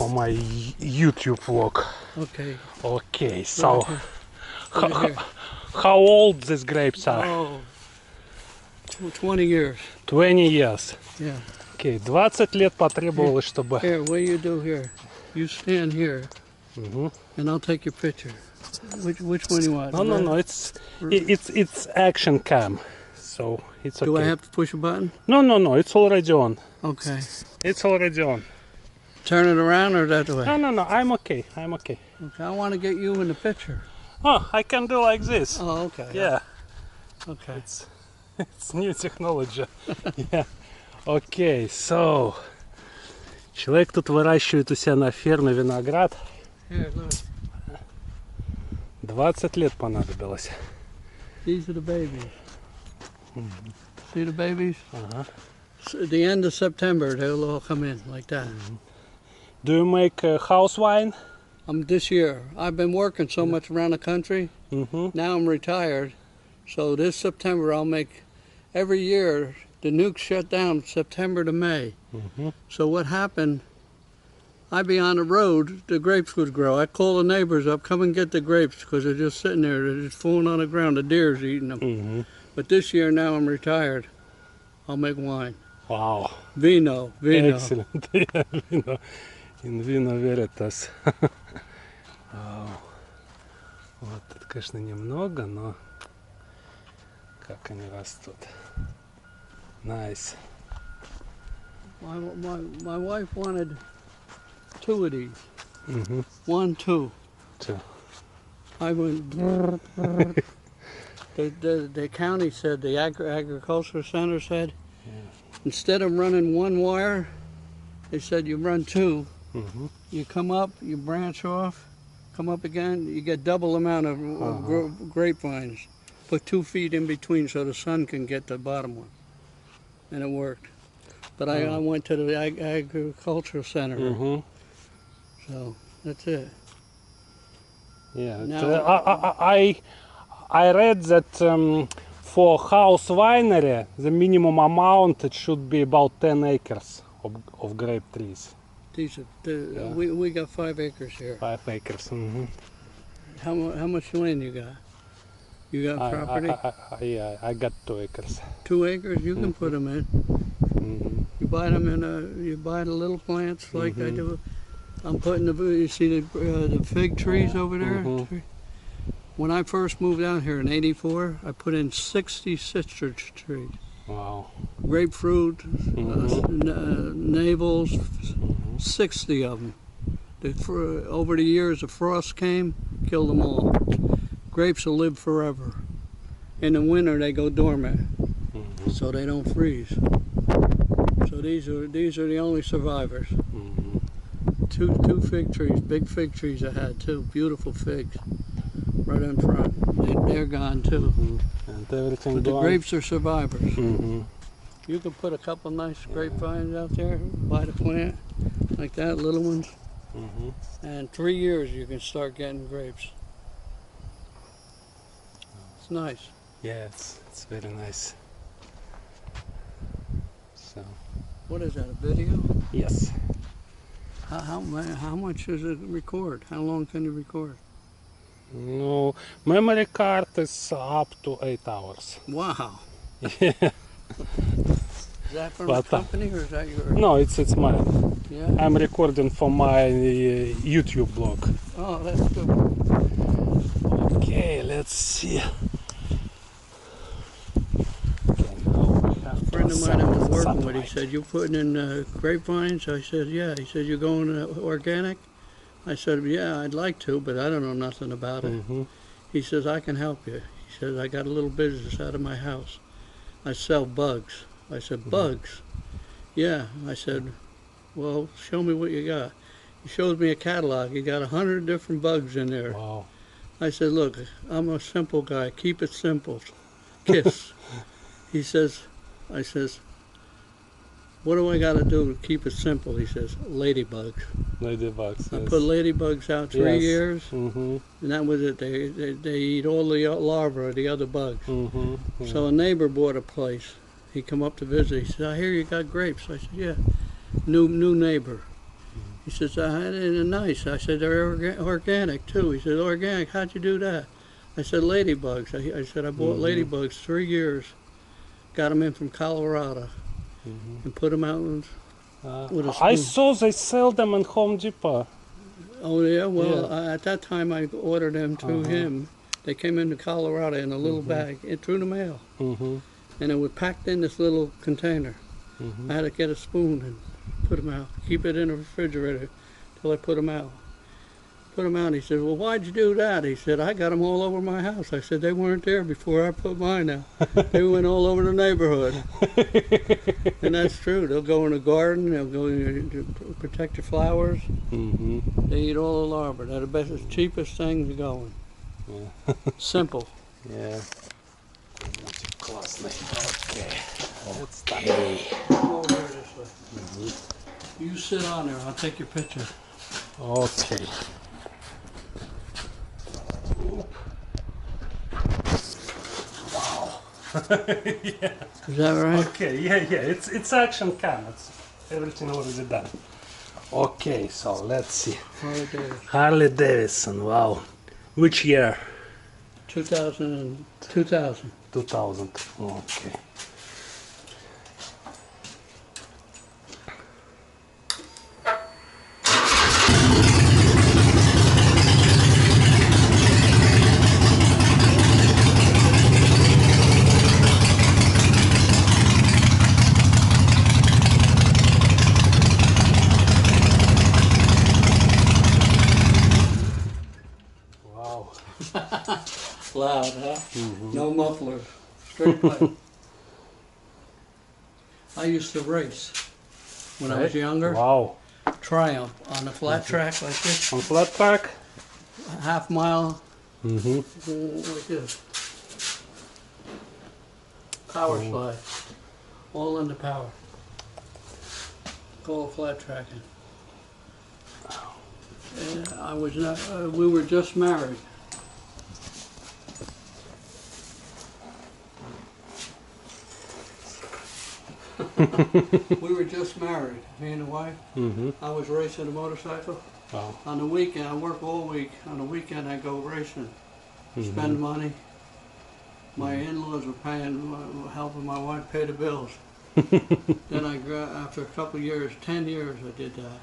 for my YouTube vlog. Okay. Okay, so Right how old these grapes are? Oh, 20 years. 20 years. Yeah. Okay, 20 лет потребовалось, чтобы... Here, what do you do here? You stand here, and I'll take your picture. Which one do you want? No, it's action cam, so it's okay. Do I have to push a button? No, it's already on. Okay. It's already on. Turn it around or that way? No, I'm okay. Okay, I want to get you in the picture. Oh, I can do like this. Oh, okay. Yeah. Okay. It's new technology. Yeah. Okay, so... Человек тут выращивает у себя на ферме виноград. Here, look. 20 лет понадобилось. These are the babies. See the babies? So at the end of September, they'll all come in like that. Do you make house wine? This year. I've been working so much around the country. Now I'm retired. So this September I'll make, every year, the nukes shut down September to May. So what happened, I'd be on the road, the grapes would grow. I'd call the neighbors up, come and get the grapes, because they're just sitting there, they're just falling on the ground, the deer's eating them. But this year, now I'm retired, I'll make wine. Wow. Vino. Excellent. Yeah, vino. In vino veritas. Wow. Вот тут, конечно, немного, но как они растут. Nice. My wife wanted 2 of these. 1, 2. 2. I went. The county said, the agricultural center said, instead of running 1 wire, they said you run 2. You come up, you branch off, come up again, you get double amount of grapevines. Put 2 feet in between so the sun can get the bottom one. And it worked. But I went to the agricultural center. So that's it. Yeah. Now, I read that for house winery, the minimum amount it should be about 10 acres of grape trees. We got 5 acres here. 5 acres. How much land you got? You got property? Yeah, I got 2 acres. 2 acres? You can put them in. You buy them you buy the little plants like I do. I'm putting you see the fig trees over there? When I first moved out here in '84, I put in 60 citrus trees. Wow. Grapefruit, navels, 60 of them. Over the years, the frost came, killed them all. Grapes will live forever. In the winter, they go dormant, so they don't freeze. So these are the only survivors. Two fig trees, big fig trees I had too, beautiful figs, right in front. They're gone too. And everything but the gone. grapes are survivors. You could put a couple nice grapevines out there, buy the plant, like that, little ones. And 3 years you can start getting grapes. It's nice. Yeah, it's very nice. So. What is that, a video? Yes. How much does it record? How long can you record? No, memory card is up to 8 hours. Wow. Yeah. Is that from a company or is that yours? No, it's mine. Yeah. I'm recording for my YouTube blog. Oh, that's good. Okay, let's see. A friend of mine I was working with, he said, you putting in grapevines? I said, yeah. He said, you going organic? I said, yeah, I'd like to, but I don't know nothing about it. He says, I can help you. He says, I got a little business out of my house. I sell bugs. I said, bugs? Yeah. I said, well, show me what you got. He shows me a catalog. He got 100 different bugs in there. Wow. I said, look, I'm a simple guy. Keep it simple. Kiss. He says, I says, what do I got to do to keep it simple? He says, ladybugs. Ladybugs, I put ladybugs out 3 years, and that was it. They eat all the larvae of the other bugs. So a neighbor bought a place. He come up to visit. He said, I hear you got grapes. I said, yeah. New neighbor. He says, they're nice. I said, they're organic too. He said, organic, how'd you do that? I said, ladybugs. I said, I bought ladybugs 3 years. Got them in from Colorado and put them out with a spoon. I saw they sell them in Home Depot. Oh, yeah? Well, at that time I ordered them through him. They came into Colorado in a little bag through the mail. And it was packed in this little container. I had to get a spoon and put them out. Keep it in the refrigerator till I put them out. Put them out. He said, well, why'd you do that? He said, I got them all over my house. I said, they weren't there before I put mine out. They went all over the neighborhood. And that's true. They'll go in the garden. They'll go to protect your flowers. They eat all the larvae. They're the best, cheapest things going. Simple. Yeah. Классный. Okay. Let's start. Come over here this way. You sit on there. I'll take your picture. Okay. Wow. Yeah. Is that right? Okay. Yeah. It's action cam. It's everything already done. Okay. So let's see. Harley Davidson. Harley Davidson. Wow. Which year? 2000. 2000. Okay. Wow. Loud, huh? No mufflers. Straight pipe. I used to race when I was younger. Wow. Triumph on a flat track like this. On flat track? Half mile. Like this. Power slide. All under power. Call flat tracking. I was not. We were just married. We were just married, me and the wife. I was racing a motorcycle. Wow. On the weekend, I work all week. On the weekend, I go racing, spend money. My in-laws were helping my wife pay the bills. Then after a couple of years, 10 years, I did that.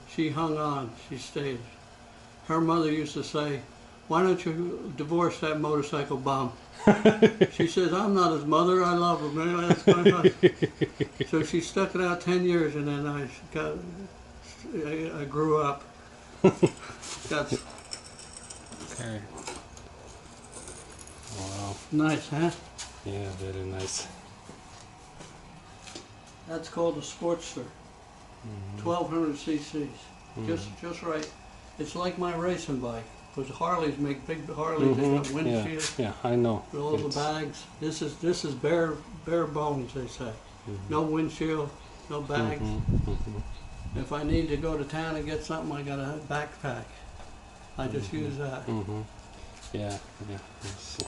She hung on. She stayed. Her mother used to say, "Why don't you divorce that motorcycle bum?" She says, "I'm not his mother. I love him, man. That's my husband." So she stuck it out 10 years, and then I grew up. That's Okay. Wow. nice, huh? Yeah, very nice. That's called a Sportster. 1200 cc's. Just right. It's like my racing bike. Because Harleys make big Harleys. They got windshield. Yeah, I know. With all the bags. This is bare bones, they say. No windshield, no bags. If I need to go to town and get something, I got a backpack. I just use that. Yeah. Let's see.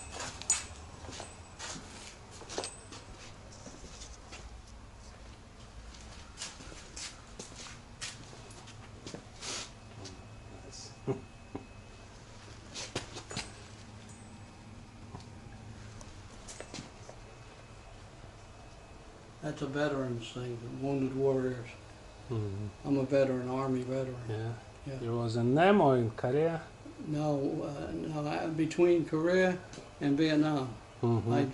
That's a veterans thing, the Wounded Warriors. I'm a veteran, Army veteran. Yeah. You was in Nam or in Korea? No, between Korea and Vietnam. I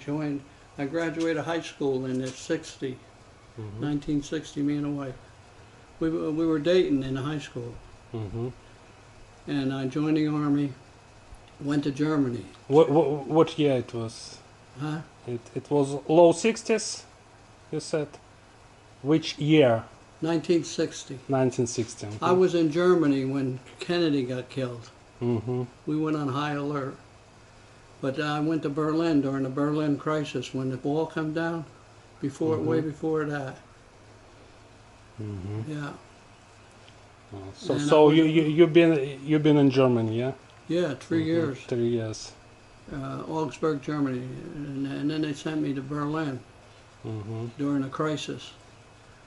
graduated high school in the 1960, me and a wife. We were dating in high school. And I joined the Army, went to Germany. What year it was? Huh? It was low 60s, you said? Which year? 1960. 1960. I was in Germany when Kennedy got killed. We went on high alert. But I went to Berlin during the Berlin crisis when the wall came down. Way before that. Yeah. So you've been in Germany, yeah? Yeah, 3 years. 3 years. Augsburg, Germany, and then they sent me to Berlin during a crisis.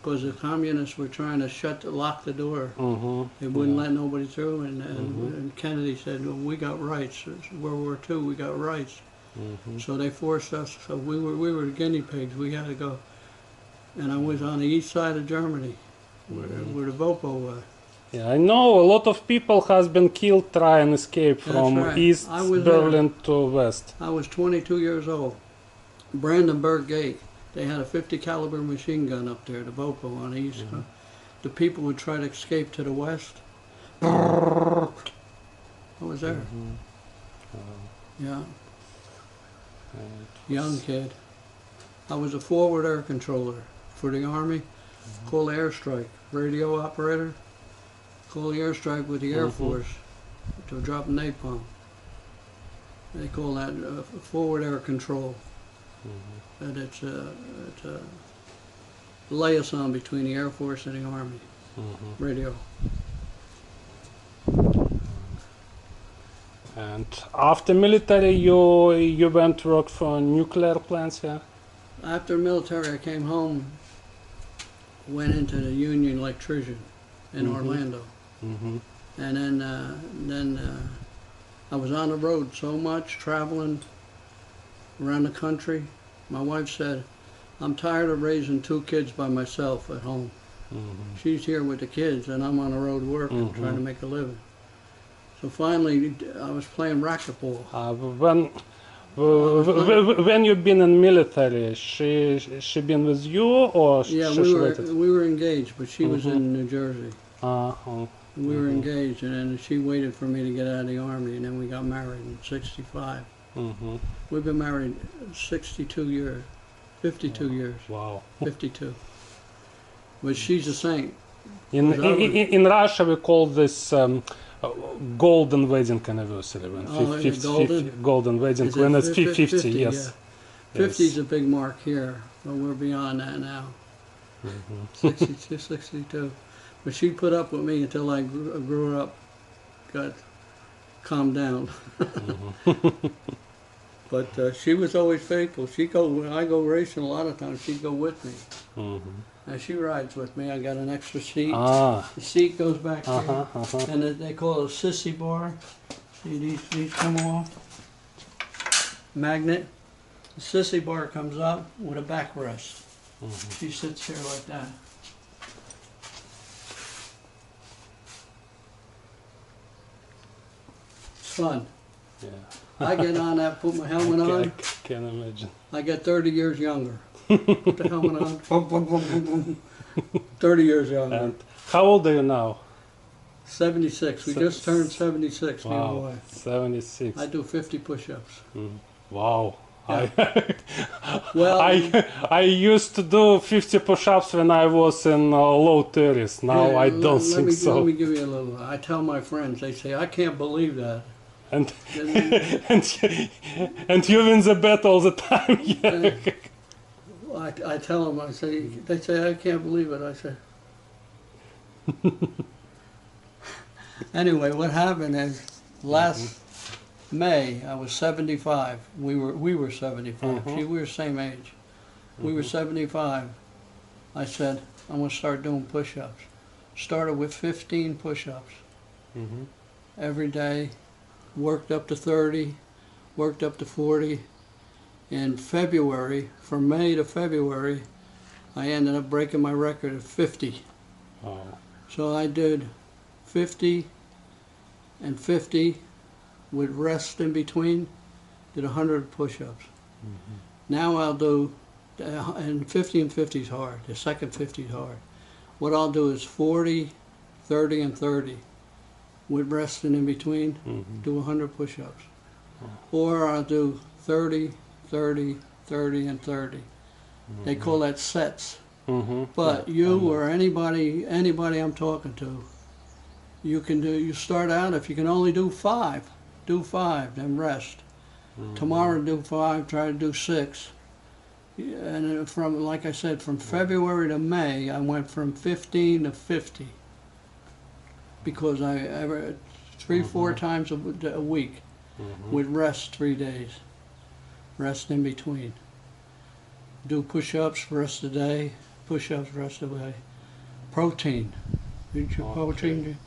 because the communists were trying to lock the door. Mm-hmm. They wouldn't let nobody through, and Kennedy said, well, we got rights. It's World War II, we got rights. Mm-hmm. So they forced us, so we were the guinea pigs, we had to go. And I was on the east side of Germany, where the Vopo was. Yeah, I know a lot of people has been killed trying to escape That's from right. East I was Berlin to West. I was 22 years old. Brandenburg Gate, they had a 50 caliber machine gun up there, the Vopo on the east. The people would try to escape to the west. I was there. Yeah. Young kid. I was a forward air controller for the Army. Call the airstrike. Radio operator. Call the airstrike with the Air Force to drop napalm. They call that forward air control. And it's a liaison between the Air Force and the Army. Radio. And after military, you went to work for nuclear plants, yeah? After military, I came home, went into the union electrician in Orlando. And then I was on the road so much, traveling around the country. My wife said, I'm tired of raising 2 kids by myself at home. She's here with the kids, and I'm on the road working, trying to make a living. So finally, I was playing racquetball. When you've been in military, she been with you, or Yeah, she waited? we were engaged, but she was in New Jersey. Oh. We were engaged, and then she waited for me to get out of the Army, and then we got married in '65. We've been married 62 years, 52 years. Wow. 52. But she's a saint. In Russia, we call this golden wedding anniversary. When golden wedding, when it's 50, yes. Yeah. 50 is a big mark here, but we're beyond that now. 62, 62. But she put up with me until I grew up, got calmed down. But she was always faithful. When I go racing a lot of times, she'd go with me. And she rides with me. I got an extra seat. The seat goes back here. And they call it a sissy bar. See, these come off. Magnet. The sissy bar comes up with a backrest. She sits here like that. It's fun. Yeah. I get on that, put my helmet on. I can imagine. I get 30 years younger. Put the helmet on. Boom, boom, boom, boom, boom. 30 years younger. And how old are you now? 76. We just turned 76, me and my wife. 76. I do 50 push-ups. Wow. Yeah. Well, I used to do 50 push-ups when I was in low 30s. Now I don't think so. Let me give you a little. I tell my friends, they say, I can't believe that. And and you win the bet all the time. Yeah. I tell them, they say, I can't believe it. I say. Anyway, what happened is last May I was 75. We were 75. See, we were the same age. We were 75. I said, I'm going to start doing push-ups. Started with 15 push-ups every day. Worked up to 30, worked up to 40. In February, from May to February, I ended up breaking my record of 50. Oh. So I did 50 and 50 with rest in between, did 100 push-ups. Now I'll do, and 50 and 50 is hard, the second 50 is hard. What I'll do is 40, 30, and 30. With resting in between, do 100 push-ups. Or I'll do 30, 30, 30, and 30. They call that sets. But you or anybody I'm talking to, you start out, if you can only do 5, then rest. Tomorrow do 5, try to do 6. And from, like I said, from February to May, I went from 15 to 50. Because I 3-4 times a week with rest 3 days, rest in between. Do push-ups rest of the day, push-ups, rest of the way. Protein. Eat your Okay. protein.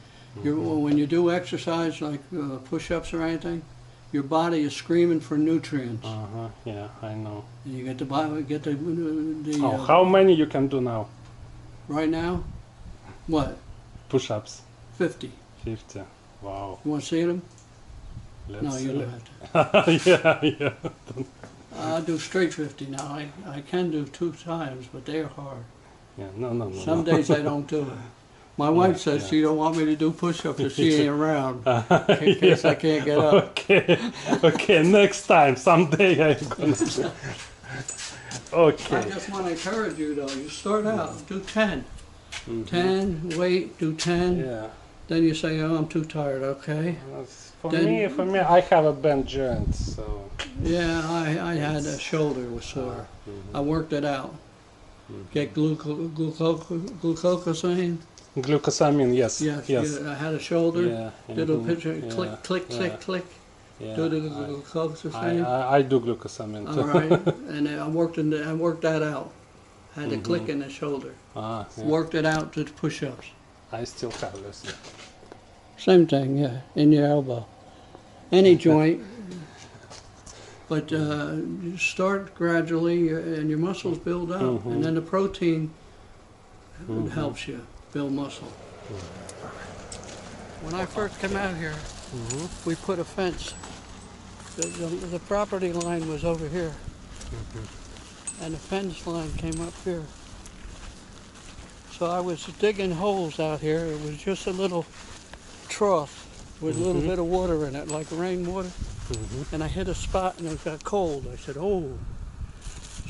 When you do exercise like push-ups or anything, your body is screaming for nutrients. Yeah, I know. And you get the Oh, how many you can do now? right now, what? Push-ups. 50. 50. Wow. You want to see them? Let's No, you see. don't have to. Yeah. I do straight 50 now. I can do 2 times, but they're hard. Yeah, no. Some days I don't do it. My wife says she don't want me to do push-ups if she ain't around, in case I can't get up. Okay, next time, someday I'm gonna do. I Okay. just want to encourage you though. You start out, do 10. 10, wait, do 10. Yeah. Then you say, oh, I'm too tired, okay? For Then- me, I have a bent joint, so. Yeah, I had a shoulder was sore. I worked it out. Get glucosamine. Glucosamine, yes. Yes, Yes. I had a shoulder. Yeah. Did a picture, Yeah, click, click, yeah, click, click. Yeah. Do the glucosamine. I do glucosamine too. All right, and I worked that out. Had a click in the shoulder. Yeah. Worked it out to push-ups. I still have this. Same thing, yeah, in your elbow, any joint. But you start gradually, and your muscles build up, and then the protein helps you build muscle. When I first came out here, we put a fence. The property line was over here, and the fence line came up here. So I was digging holes out here. It was just a little trough with a little bit of water in it, like rainwater. And I hit a spot and it got cold. I said, oh.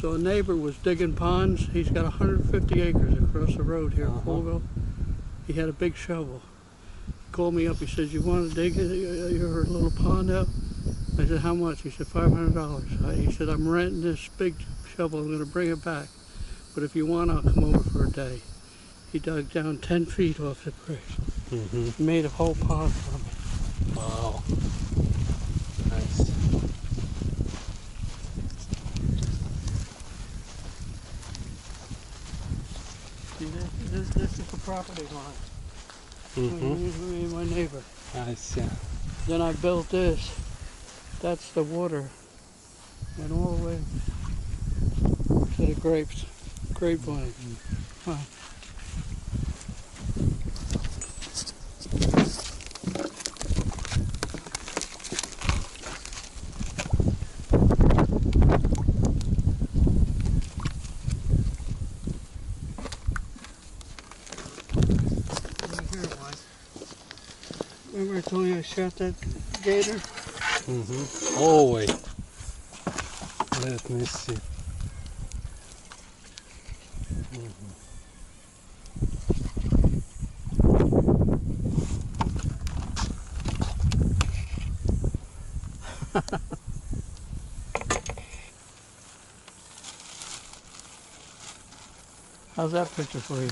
So a neighbor was digging ponds. He's got 150 acres across the road here in Colville. He had a big shovel. He called me up. He says, you want to dig your little pond out? I said, how much? He said, $500. He said, I'm renting this big shovel. I'm going to bring it back. But if you want, I'll come over for a day. He dug down 10 feet off the bridge. Made a whole pond for me. Wow. Nice. See, this is the property line. Me and my neighbor. I see. Then I built this. That's the water. And all the way to the grapevine. Huh. Remember I told you I shot that gator? Oh wait. Let me see. How's that picture for you?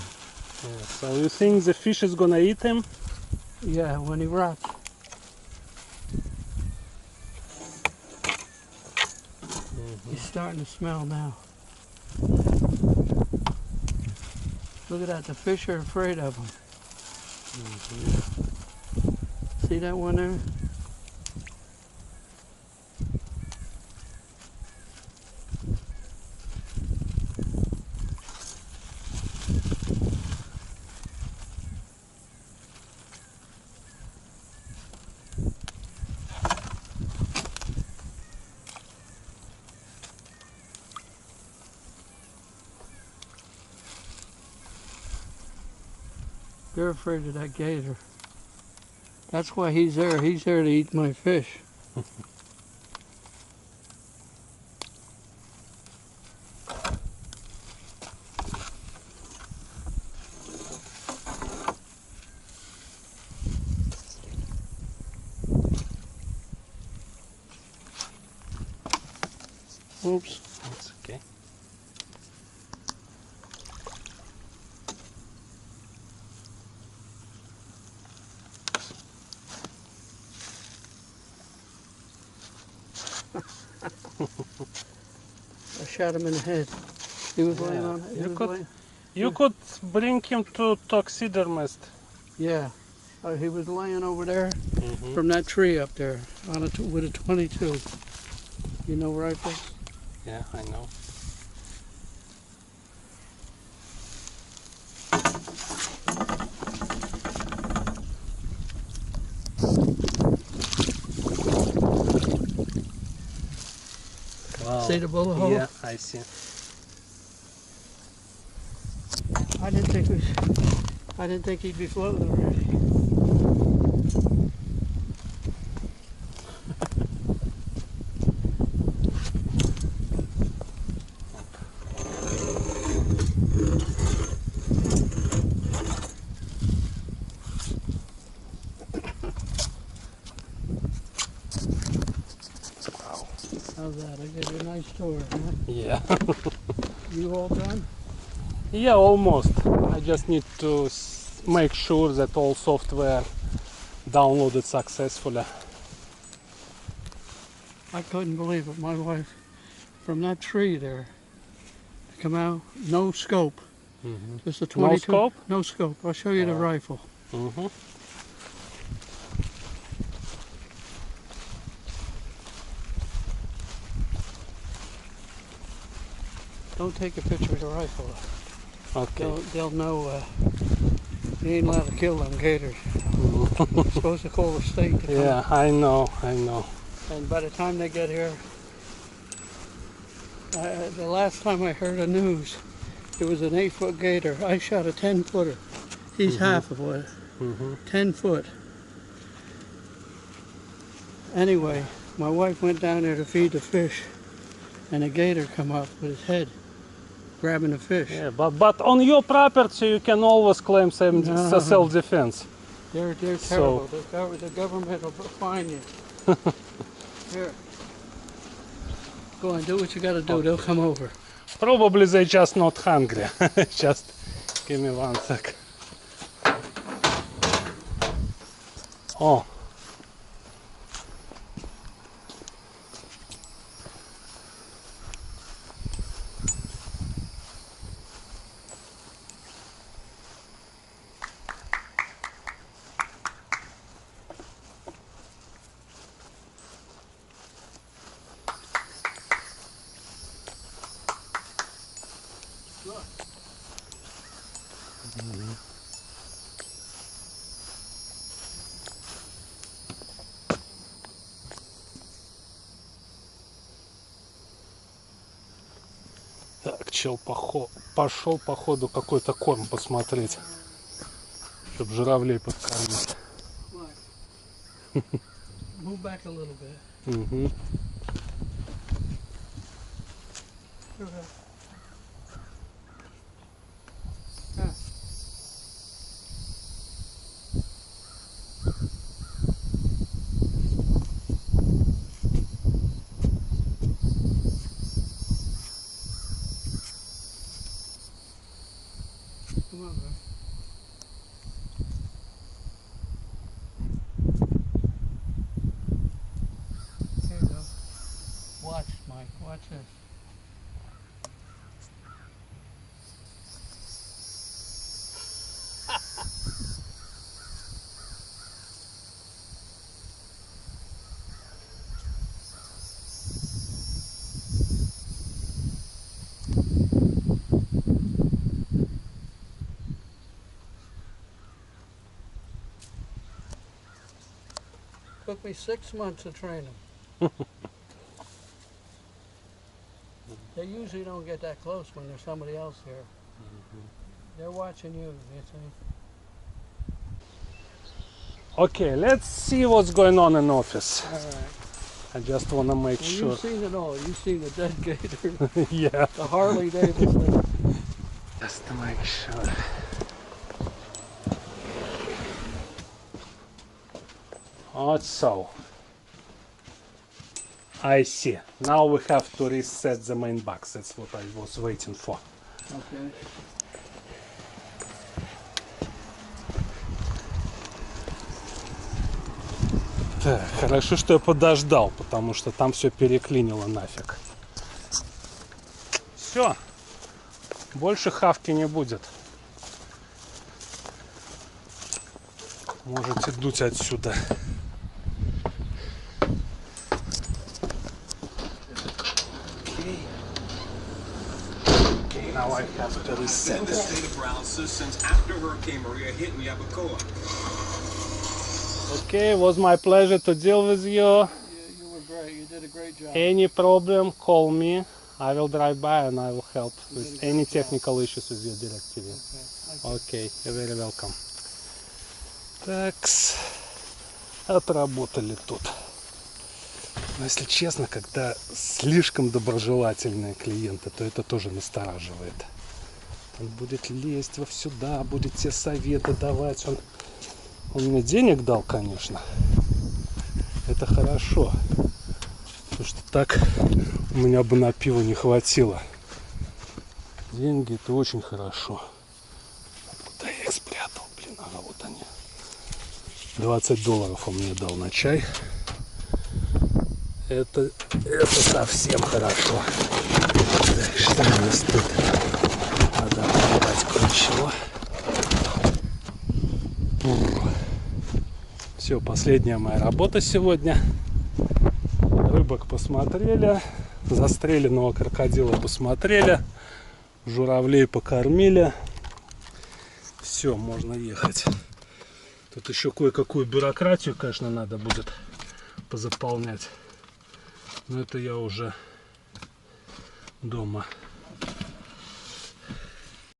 Yeah, so you think the fish is gonna eat him? Yeah, when he rots. He's starting to smell now. Look at that, the fish are afraid of him. See that one there? They're afraid of that gator. That's why he's there. He's there to eat my fish. Oops. That's okay. I shot him in the head. He was laying on it. You could You could bring him to taxidermist. Yeah. He was laying over there from that tree up there on with a 22. You know rifle? Yeah, I know. Wow. See the bullet hole? Yeah, I see. I didn't think he'd be floating already. Wow. How's that? I gave you a nice tour, huh? Yeah. You all done? Yeah, almost. I just need to make sure that all software downloaded successfully. I couldn't believe it. My wife, from that tree there, to come out, no scope. Just a 22. No scope? No scope. I'll show you the rifle. Don't take a picture of the rifle. Okay. They'll know you ain't allowed to kill them gators. You're supposed to call the state to come. Yeah, I know. And by the time they get here, the last time I heard the news, it was an 8-foot gator. I shot a 10-footer. He's half of what? 10 foot. Anyway, my wife went down there to feed the fish, and a gator come up with his head grabbing the fish. Yeah, but on your property you can always claim self-defense. They're terrible. The government will fine you. Here. Go on, do what you gotta do. They'll come over. Probably they're just not hungry. Just give me 1 sec. Oh. Так, чел пошел походу какой-то корм посмотреть, чтобы журавлей подкормить. Move back a little bit. Come on, man. Here you go. Watch, Mike. Watch this. Took me 6 months to train them. They usually don't get that close when there's somebody else here. They're watching you see. Okay, let's see what's going on in office. All right. I just want to make Well, sure. you've seen it all. You've seen the dead gator, Yeah. the Harley Davidson. Just to make sure. So, I see. Now we have to reset the main box. That's what I was waiting for. Okay. Так, хорошо, что я подождал, потому что там все переклинило нафиг. Все. Больше хавки не будет. Можете дуть отсюда. Now I have to reset it. Okay, it was my pleasure to deal with you. Yeah, you were great. You did a great job. Any problem, call me. I will drive by and I will help with any technical issues with your DirecTV. Okay, you're very welcome. Такс, отработали тут. Но если честно, когда слишком доброжелательные клиенты, то это тоже настораживает. Он будет лезть во сюда, будет тебе советы давать. Он мне денег дал, конечно. Это хорошо. Потому что так у меня бы на пиво не хватило. Деньги — это очень хорошо. Куда я их спрятал? Блин, ага, вот они. $20 он мне дал на чай. Это совсем хорошо. Так, что у нас тут? Надо открывать кое-чего. Все, последняя моя работа сегодня. Рыбок посмотрели, застреленного крокодила посмотрели, журавлей покормили. Все, можно ехать. Тут еще кое-какую бюрократию, конечно, надо будет позаполнять. Но это я уже дома